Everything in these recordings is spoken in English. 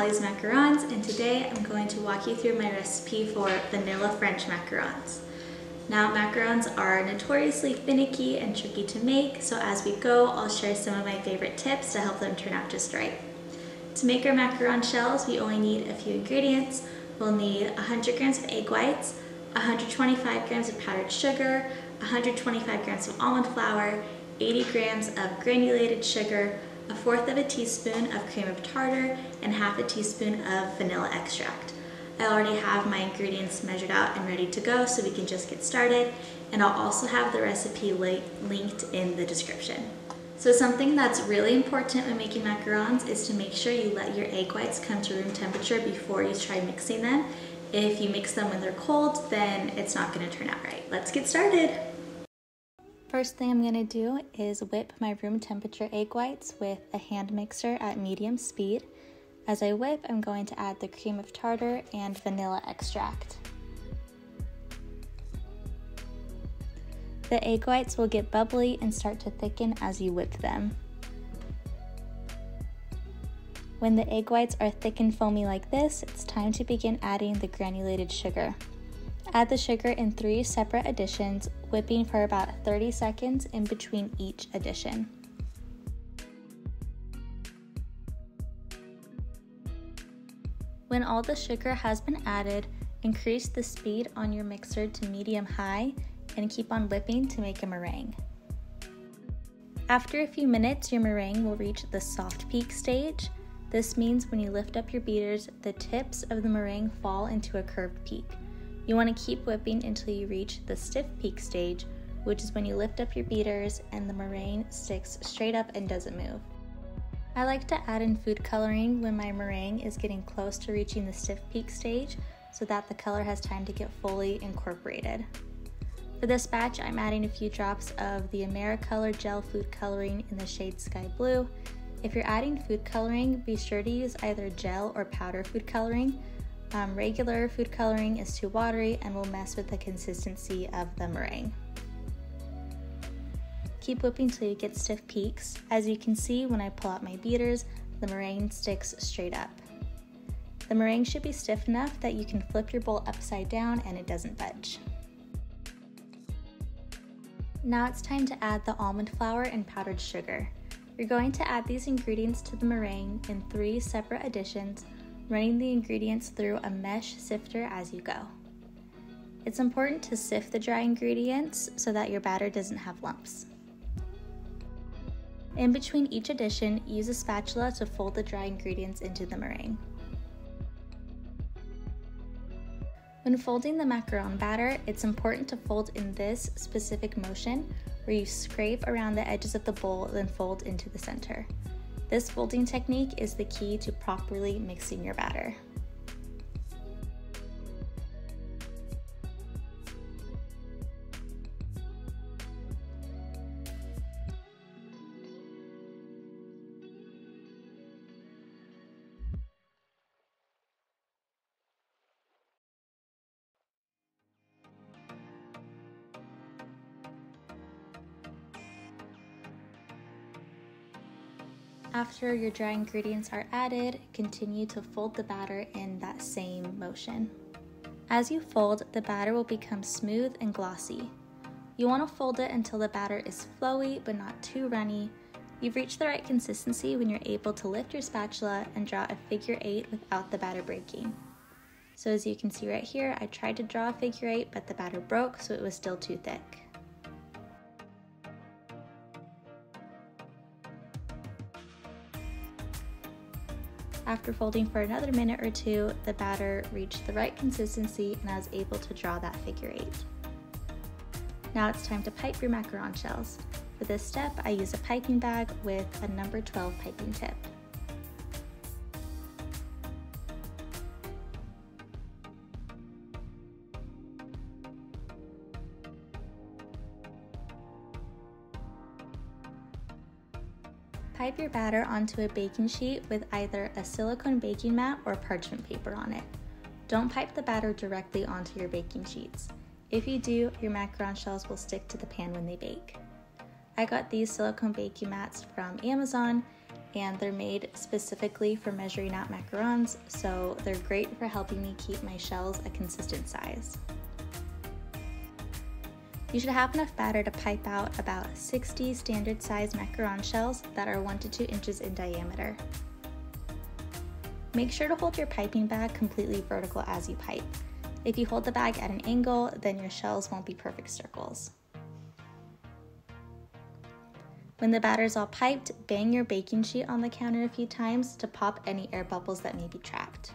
Allie's Macarons, and today I'm going to walk you through my recipe for vanilla French macarons. Now, macarons are notoriously finicky and tricky to make, so as we go, I'll share some of my favorite tips to help them turn out just right. To make our macaron shells, we only need a few ingredients. We'll need 100 grams of egg whites, 125 grams of powdered sugar, 125 grams of almond flour, 80 grams of granulated sugar, 1/4 teaspoon of cream of tartar, and 1/2 teaspoon of vanilla extract. I already have my ingredients measured out and ready to go, so we can just get started, and I'll also have the recipe linked in the description. So something that's really important when making macarons is to make sure you let your egg whites come to room temperature before you try mixing them. If you mix them when they're cold, then it's not going to turn out right. Let's get started. First thing I'm going to do is whip my room temperature egg whites with a hand mixer at medium speed. As I whip, I'm going to add the cream of tartar and vanilla extract. The egg whites will get bubbly and start to thicken as you whip them. When the egg whites are thick and foamy like this, it's time to begin adding the granulated sugar. Add the sugar in 3 separate additions, whipping for about 30 seconds in between each addition. When all the sugar has been added, increase the speed on your mixer to medium-high and keep on whipping to make a meringue. After a few minutes, your meringue will reach the soft peak stage. This means when you lift up your beaters, the tips of the meringue fall into a curved peak. You want to keep whipping until you reach the stiff peak stage, which is when you lift up your beaters and the meringue sticks straight up and doesn't move. I like to add in food coloring when my meringue is getting close to reaching the stiff peak stage so that the color has time to get fully incorporated. For this batch, I'm adding a few drops of the Macarons gel food coloring in the shade Sky Blue. If you're adding food coloring, be sure to use either gel or powder food coloring. Regular food coloring is too watery and will mess with the consistency of the meringue. Keep whipping till you get stiff peaks. As you can see, when I pull out my beaters, the meringue sticks straight up. The meringue should be stiff enough that you can flip your bowl upside down and it doesn't budge. Now it's time to add the almond flour and powdered sugar. You're going to add these ingredients to the meringue in 3 separate additions, running the ingredients through a mesh sifter as you go. It's important to sift the dry ingredients so that your batter doesn't have lumps. In between each addition, use a spatula to fold the dry ingredients into the meringue. When folding the macaron batter, it's important to fold in this specific motion where you scrape around the edges of the bowl, then fold into the center. This folding technique is the key to properly mixing your batter. After your dry ingredients are added, continue to fold the batter in that same motion. As you fold, the batter will become smooth and glossy. You want to fold it until the batter is flowy but not too runny. You've reached the right consistency when you're able to lift your spatula and draw a figure 8 without the batter breaking. So as you can see right here, I tried to draw a figure 8, but the batter broke, so it was still too thick. After folding for another minute or 2, the batter reached the right consistency and I was able to draw that figure 8. Now it's time to pipe your macaron shells. For this step, I use a piping bag with a number 12 piping tip. Pipe your batter onto a baking sheet with either a silicone baking mat or parchment paper on it. Don't pipe the batter directly onto your baking sheets. If you do, your macaron shells will stick to the pan when they bake. I got these silicone baking mats from Amazon, and they're made specifically for measuring out macarons, so they're great for helping me keep my shells a consistent size. You should have enough batter to pipe out about 60 standard size macaron shells that are 1 to 2 inches in diameter. Make sure to hold your piping bag completely vertical as you pipe. If you hold the bag at an angle, then your shells won't be perfect circles. When the batter is all piped, bang your baking sheet on the counter a few times to pop any air bubbles that may be trapped.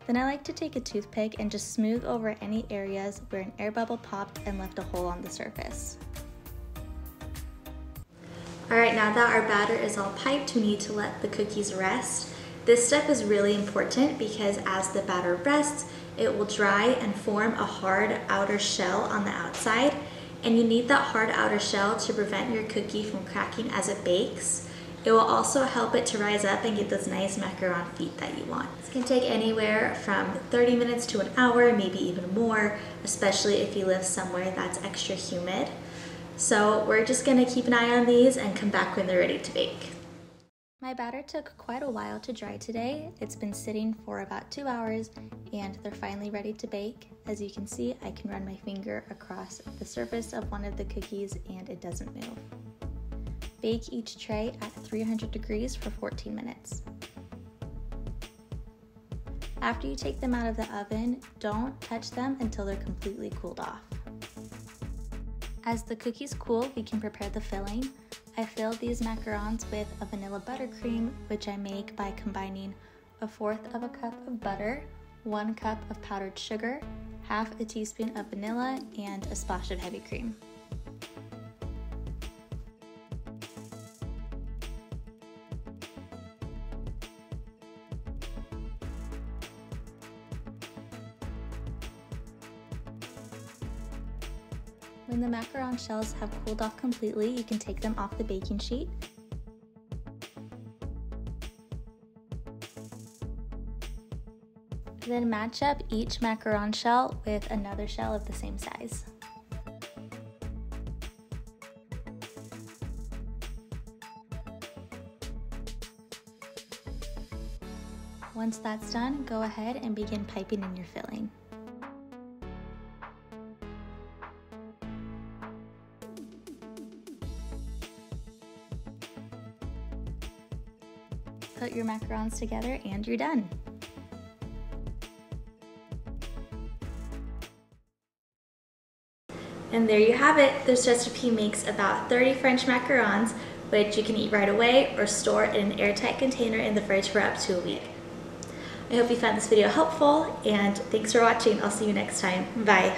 Then I like to take a toothpick and just smooth over any areas where an air bubble popped and left a hole on the surface. Alright, now that our batter is all piped, we need to let the cookies rest. This step is really important because as the batter rests, it will dry and form a hard outer shell on the outside, and you need that hard outer shell to prevent your cookie from cracking as it bakes. It will also help it to rise up and get those nice macaron feet that you want. This can take anywhere from 30 minutes to an hour, maybe even more, especially if you live somewhere that's extra humid. So we're just gonna keep an eye on these and come back when they're ready to bake. My batter took quite a while to dry today. It's been sitting for about 2 hours and they're finally ready to bake. As you can see, I can run my finger across the surface of one of the cookies and it doesn't move. Bake each tray at 300 degrees for 14 minutes. After you take them out of the oven, don't touch them until they're completely cooled off. As the cookies cool, we can prepare the filling. I filled these macarons with a vanilla buttercream, which I make by combining 1/4 of a cup of butter, 1 cup of powdered sugar, 1/2 teaspoon of vanilla, and a splash of heavy cream. When the macaron shells have cooled off completely, you can take them off the baking sheet. Then match up each macaron shell with another shell of the same size. Once that's done, go ahead and begin piping in your filling. Put your macarons together and you're done. And there you have it. This recipe makes about 30 French macarons, which you can eat right away or store in an airtight container in the fridge for up to a week. I hope you found this video helpful and thanks for watching. I'll see you next time. Bye.